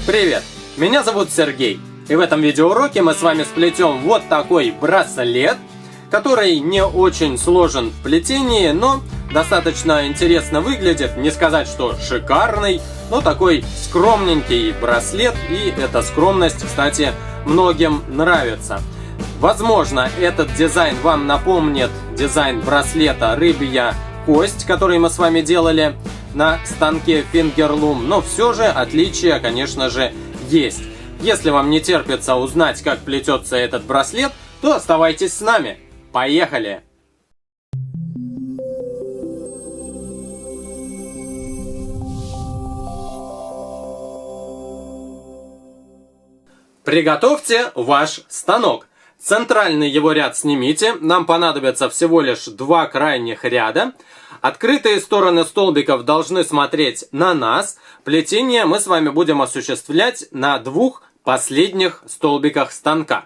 Привет! Меня зовут Сергей, и в этом видеоуроке мы с вами сплетем вот такой браслет, который не очень сложен в плетении, но достаточно интересно выглядит. Не сказать, что шикарный, но такой скромненький браслет, и эта скромность, кстати, многим нравится. Возможно, этот дизайн вам напомнит дизайн браслета «Рыбья кость», который мы с вами делали на станке Fingerloom, но все же отличия, конечно же, есть. Если вам не терпится узнать, как плетется этот браслет, то оставайтесь с нами. Поехали! Приготовьте ваш станок. Центральный его ряд снимите, нам понадобится всего лишь два крайних ряда. Открытые стороны столбиков должны смотреть на нас. Плетение мы с вами будем осуществлять на двух последних столбиках станка.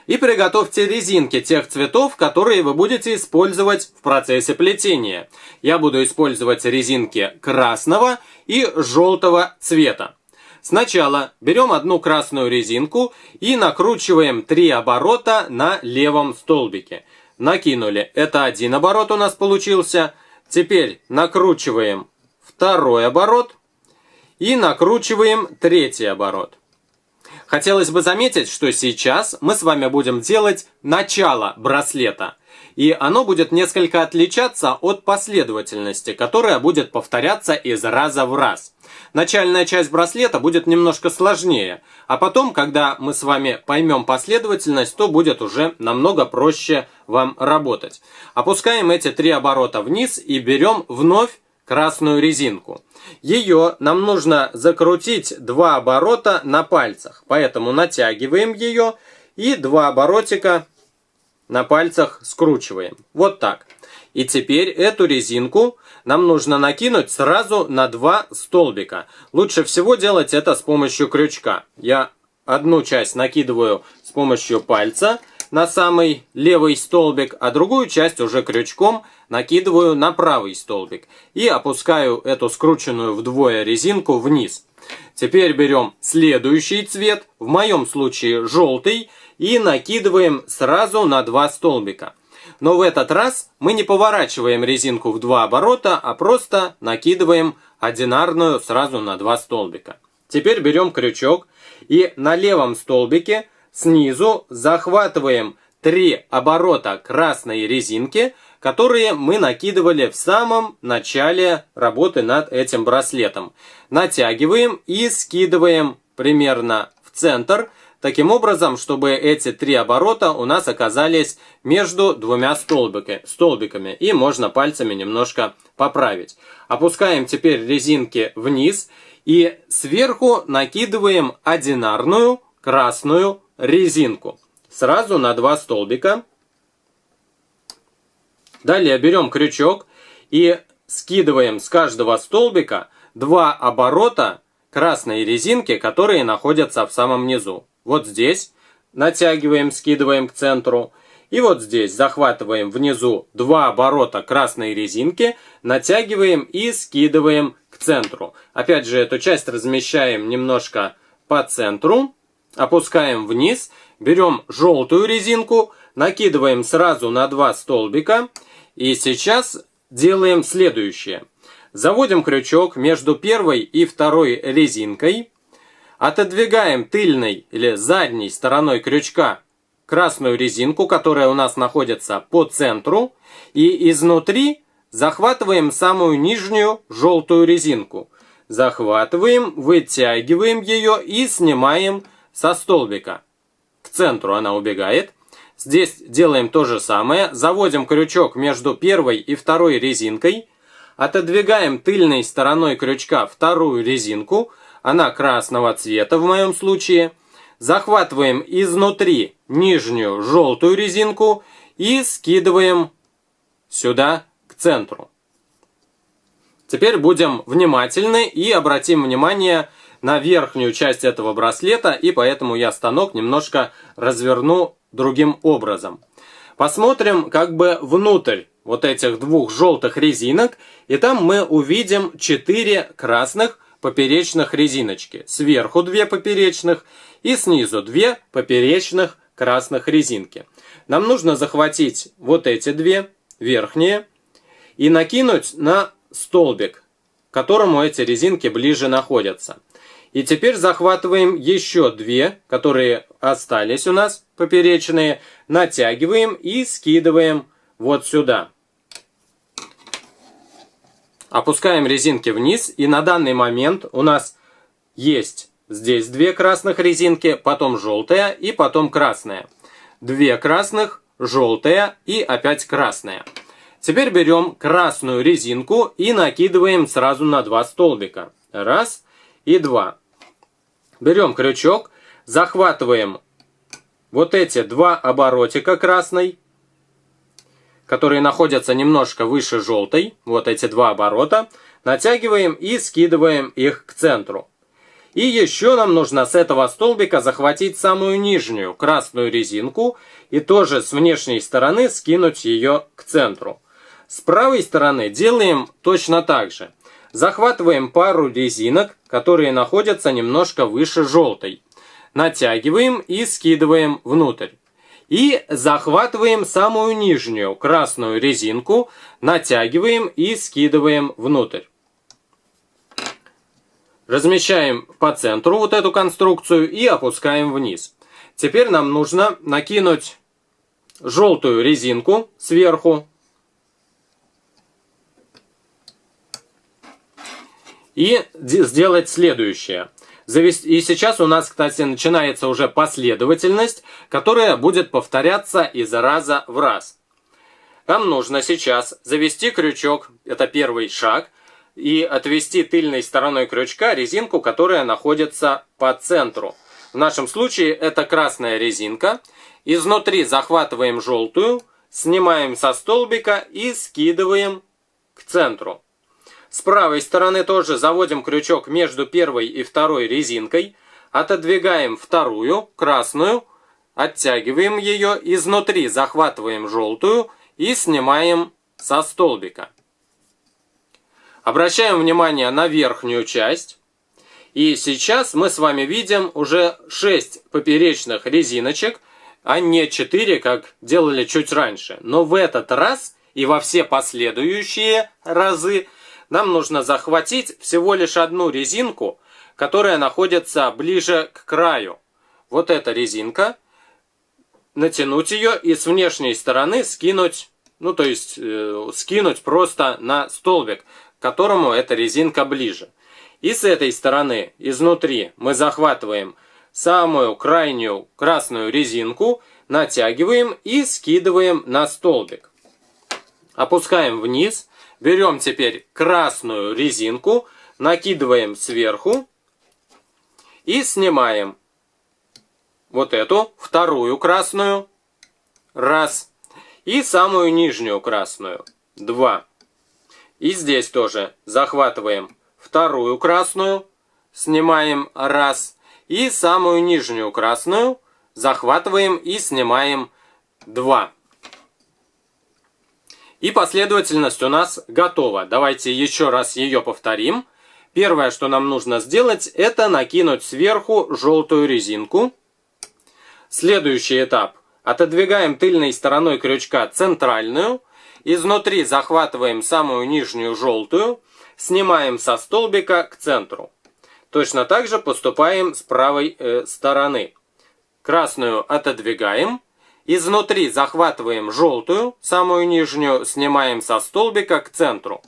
И приготовьте резинки тех цветов, которые вы будете использовать в процессе плетения. Я буду использовать резинки красного и желтого цвета. Сначала берем одну красную резинку и накручиваем 3 оборота на левом столбике. Накинули. Это один оборот у нас получился. Теперь накручиваем второй оборот и накручиваем третий оборот. Хотелось бы заметить, что сейчас мы с вами будем делать начало браслета. И оно будет несколько отличаться от последовательности, которая будет повторяться из раза в раз. Начальная часть браслета будет немножко сложнее, а потом, когда мы с вами поймем последовательность, то будет уже намного проще вам работать. Опускаем эти 3 оборота вниз и берем вновь красную резинку. Ее нам нужно закрутить 2 оборота на пальцах, поэтому натягиваем ее и 2 оборотика на пальцах скручиваем. Вот так. И теперь эту резинку нам нужно накинуть сразу на 2 столбика. Лучше всего делать это с помощью крючка. Я одну часть накидываю с помощью пальца на самый левый столбик, а другую часть уже крючком накидываю на правый столбик. И опускаю эту скрученную вдвое резинку вниз. Теперь берем следующий цвет, в моем случае желтый, и накидываем сразу на 2 столбика. Но в этот раз мы не поворачиваем резинку в 2 оборота, а просто накидываем одинарную сразу на 2 столбика. Теперь берем крючок и на левом столбике снизу захватываем 3 оборота красной резинки, которые мы накидывали в самом начале работы над этим браслетом. Натягиваем и скидываем примерно в центр, таким образом, чтобы эти 3 оборота у нас оказались между 2 столбиками, и можно пальцами немножко поправить. Опускаем теперь резинки вниз и сверху накидываем одинарную красную резинку. Сразу на 2 столбика. Далее берем крючок и скидываем с каждого столбика 2 оборота красной резинки, которые находятся в самом низу. Вот здесь натягиваем, скидываем к центру. И вот здесь захватываем внизу 2 оборота красной резинки, натягиваем и скидываем к центру. Опять же, эту часть размещаем немножко по центру. Опускаем вниз, берем желтую резинку, накидываем сразу на 2 столбика. И сейчас делаем следующее. Заводим крючок между первой и второй резинкой. Отодвигаем тыльной или задней стороной крючка красную резинку, которая у нас находится по центру. И изнутри захватываем самую нижнюю желтую резинку. Захватываем, вытягиваем ее и снимаем со столбика. К центру она убегает. Здесь делаем то же самое. Заводим крючок между первой и второй резинкой. Отодвигаем тыльной стороной крючка вторую резинку. Она красного цвета в моем случае. Захватываем изнутри нижнюю желтую резинку и скидываем сюда к центру. Теперь будем внимательны и обратим внимание на верхнюю часть этого браслета, и поэтому я станок немножко разверну другим образом. Посмотрим как бы внутрь вот этих 2 желтых резинок, и там мы увидим 4 красных поперечных резиночки. Сверху 2 поперечных и снизу 2 поперечных красных резинки. Нам нужно захватить вот эти 2 верхние и накинуть на столбик, к которому эти резинки ближе находятся. И теперь захватываем еще 2, которые остались у нас поперечные, натягиваем и скидываем вот сюда. Опускаем резинки вниз, и на данный момент у нас есть здесь 2 красных резинки, потом желтая и потом красная. 2 красных, желтая и опять красная. Теперь берем красную резинку и накидываем сразу на 2 столбика. 1 и 2. Берем крючок, захватываем вот эти 2 оборотика красной, которые находятся немножко выше желтой, вот эти 2 оборота, натягиваем и скидываем их к центру. И еще нам нужно с этого столбика захватить самую нижнюю красную резинку и тоже с внешней стороны скинуть ее к центру. С правой стороны делаем точно так же. Захватываем пару резинок, которые находятся немножко выше желтой. Натягиваем и скидываем внутрь. И захватываем самую нижнюю красную резинку, натягиваем и скидываем внутрь. Размещаем по центру вот эту конструкцию и опускаем вниз. Теперь нам нужно накинуть желтую резинку сверху. И сделать следующее. И сейчас у нас, кстати, начинается уже последовательность, которая будет повторяться из раза в раз. Нам нужно сейчас завести крючок, это первый шаг, и отвести тыльной стороной крючка резинку, которая находится по центру. В нашем случае это красная резинка. Изнутри захватываем желтую, снимаем со столбика и скидываем к центру. С правой стороны тоже заводим крючок между первой и второй резинкой, отодвигаем вторую, красную, оттягиваем ее, изнутри захватываем желтую и снимаем со столбика. Обращаем внимание на верхнюю часть. И сейчас мы с вами видим уже 6 поперечных резиночек, а не 4, как делали чуть раньше. Но в этот раз и во все последующие разы нам нужно захватить всего лишь одну резинку, которая находится ближе к краю. Вот эта резинка. Натянуть ее и с внешней стороны скинуть, скинуть просто на столбик, к которому эта резинка ближе. И с этой стороны, изнутри, мы захватываем самую крайнюю красную резинку, натягиваем и скидываем на столбик. Опускаем вниз. Берем теперь красную резинку, накидываем сверху и снимаем вот эту вторую красную. 1. И самую нижнюю красную. 2. И здесь тоже захватываем вторую красную, снимаем 1. И самую нижнюю красную захватываем и снимаем 2. И последовательность у нас готова. Давайте еще раз ее повторим. Первое, что нам нужно сделать, это накинуть сверху желтую резинку. Следующий этап. Отодвигаем тыльной стороной крючка центральную. Изнутри захватываем самую нижнюю желтую. Снимаем со столбика к центру. Точно так же поступаем с правой стороны. Красную отодвигаем. Изнутри захватываем желтую, самую нижнюю, снимаем со столбика к центру.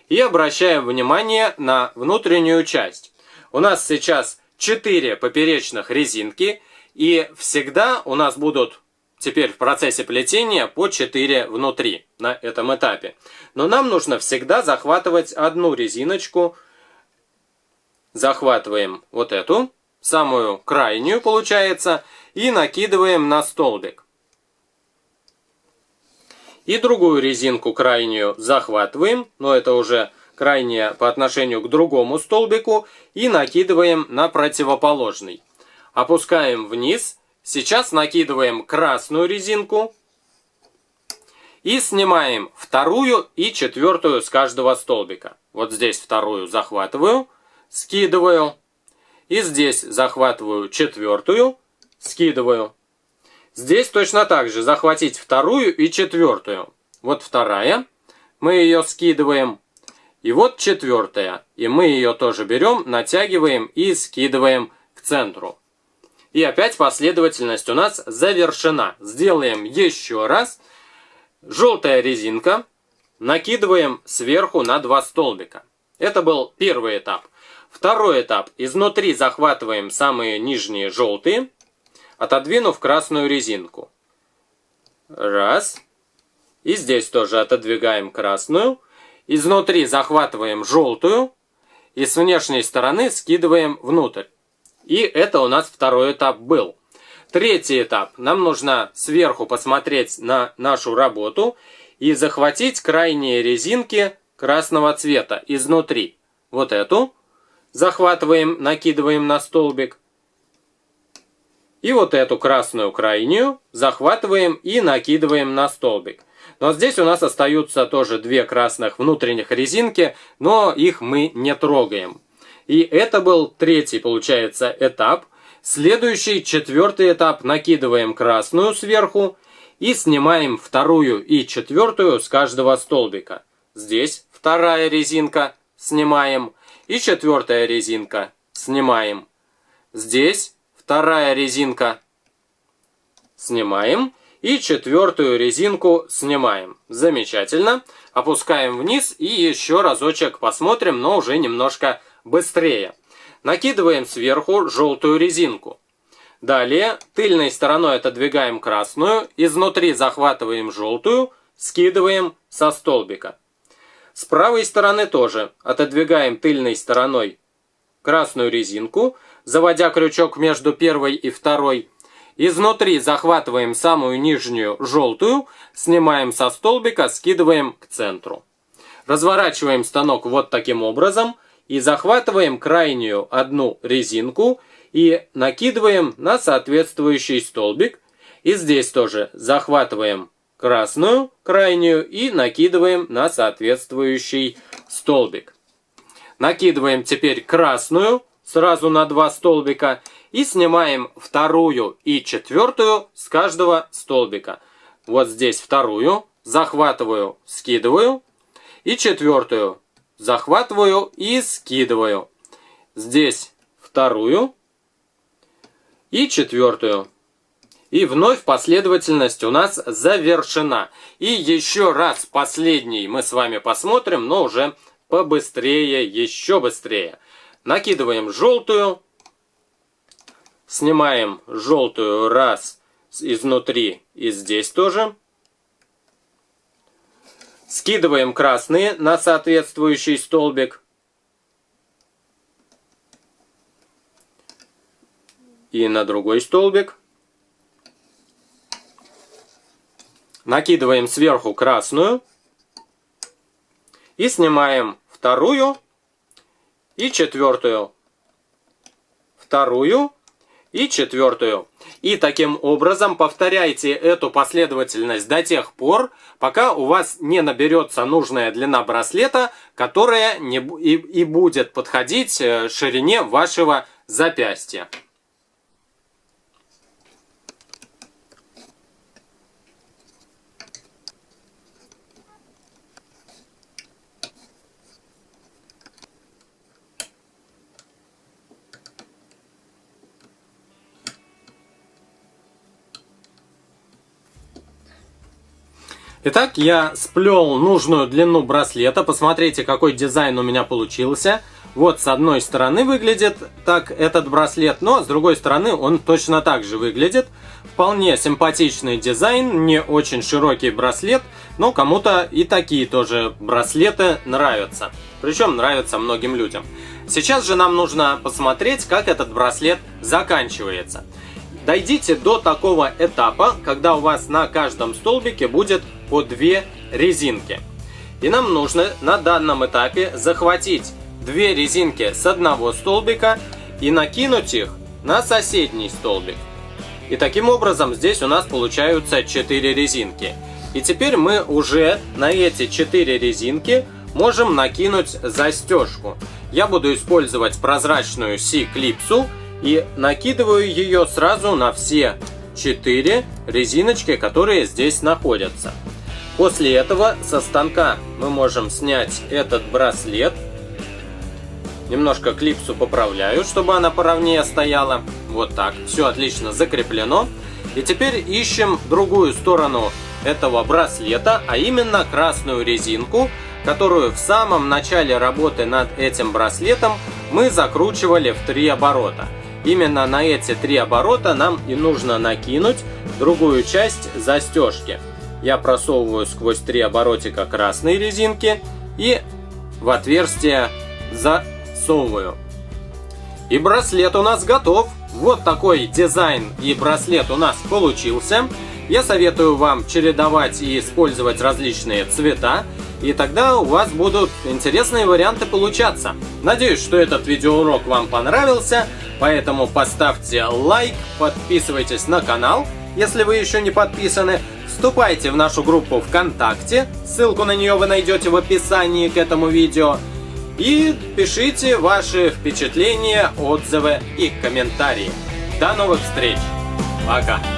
И обращаем внимание на внутреннюю часть. У нас сейчас 4 поперечных резинки. И всегда у нас будут теперь в процессе плетения по 4 внутри на этом этапе. Но нам нужно всегда захватывать одну резиночку. Захватываем вот эту, самую крайнюю получается, и накидываем на столбик. И другую резинку крайнюю захватываем, но это уже крайняя по отношению к другому столбику, и накидываем на противоположный. Опускаем вниз. Сейчас накидываем красную резинку и снимаем вторую и четвертую с каждого столбика. Вот здесь вторую захватываю, скидываю. И здесь захватываю четвертую, скидываю. Здесь точно так же захватить вторую и четвертую. Вот вторая, мы ее скидываем. И вот четвертая, и мы ее тоже берем, натягиваем и скидываем к центру. И опять последовательность у нас завершена. Сделаем еще раз. Желтая резинка. Накидываем сверху на 2 столбика. Это был первый этап. Второй этап. Изнутри захватываем самые нижние желтые, отодвинув красную резинку. Раз. И здесь тоже отодвигаем красную. Изнутри захватываем желтую и с внешней стороны скидываем внутрь. И это у нас второй этап был. Третий этап. Нам нужно сверху посмотреть на нашу работу и захватить крайние резинки красного цвета изнутри. Вот эту захватываем, накидываем на столбик. И вот эту красную крайнюю захватываем и накидываем на столбик. Но здесь у нас остаются тоже 2 красных внутренних резинки, но их мы не трогаем. И это был третий, получается, этап. Следующий, четвертый этап. Накидываем красную сверху и снимаем вторую и четвертую с каждого столбика. Здесь вторая резинка, снимаем. И четвертая резинка, снимаем. Здесь вторая резинка, снимаем. И четвертую резинку снимаем. Замечательно. Опускаем вниз и еще разочек посмотрим, но уже немножко быстрее. Накидываем сверху желтую резинку. Далее тыльной стороной отодвигаем красную, изнутри захватываем желтую, скидываем со столбика. С правой стороны тоже отодвигаем тыльной стороной красную резинку, заводя крючок между первой и второй. Изнутри захватываем самую нижнюю желтую, снимаем со столбика, скидываем к центру. Разворачиваем станок вот таким образом и захватываем крайнюю одну резинку и накидываем на соответствующий столбик. И здесь тоже захватываем красную крайнюю и накидываем на соответствующий столбик. Накидываем теперь красную сразу на 2 столбика. И снимаем вторую и четвертую с каждого столбика. Вот здесь вторую, захватываю, скидываю. И четвертую, захватываю и скидываю. Здесь вторую и четвертую. И вновь последовательность у нас завершена. И еще раз последний мы с вами посмотрим, но уже побыстрее, еще быстрее. Накидываем желтую. Снимаем желтую раз изнутри и здесь тоже. Скидываем красные на соответствующий столбик. И на другой столбик. Накидываем сверху красную. И снимаем вторую и четвертую. Вторую и четвертую. И таким образом повторяйте эту последовательность до тех пор, пока у вас не наберется нужная длина браслета, которая и будет подходить ширине вашего запястья. Итак, я сплел нужную длину браслета. Посмотрите, какой дизайн у меня получился. Вот с одной стороны выглядит так этот браслет, но с другой стороны он точно так же выглядит. Вполне симпатичный дизайн, не очень широкий браслет, но кому-то и такие тоже браслеты нравятся. Причем нравятся многим людям. Сейчас же нам нужно посмотреть, как этот браслет заканчивается. Дойдите до такого этапа, когда у вас на каждом столбике будет по 2 резинки. И нам нужно на данном этапе захватить 2 резинки с одного столбика и накинуть их на соседний столбик. И таким образом здесь у нас получаются 4 резинки. И теперь мы уже на эти 4 резинки можем накинуть застежку. я буду использовать прозрачную C-клипсу и накидываю ее сразу на все 4 резиночки, которые здесь находятся. После этого со станка мы можем снять этот браслет. Немножко клипсу поправляю, чтобы она поровнее стояла. Вот так. Все отлично закреплено. И теперь ищем другую сторону этого браслета, а именно красную резинку, которую в самом начале работы над этим браслетом мы закручивали в 3 оборота. Именно на эти 3 оборота нам и нужно накинуть другую часть застежки. Я просовываю сквозь 3 оборотика красной резинки и в отверстие засовываю. И браслет у нас готов. Вот такой дизайн и браслет у нас получился. Я советую вам чередовать и использовать различные цвета, и тогда у вас будут интересные варианты получаться. Надеюсь, что этот видеоурок вам понравился, поэтому поставьте лайк, подписывайтесь на канал, если вы еще не подписаны, вступайте в нашу группу ВКонтакте, ссылку на нее вы найдете в описании к этому видео, и пишите ваши впечатления, отзывы и комментарии. До новых встреч! Пока!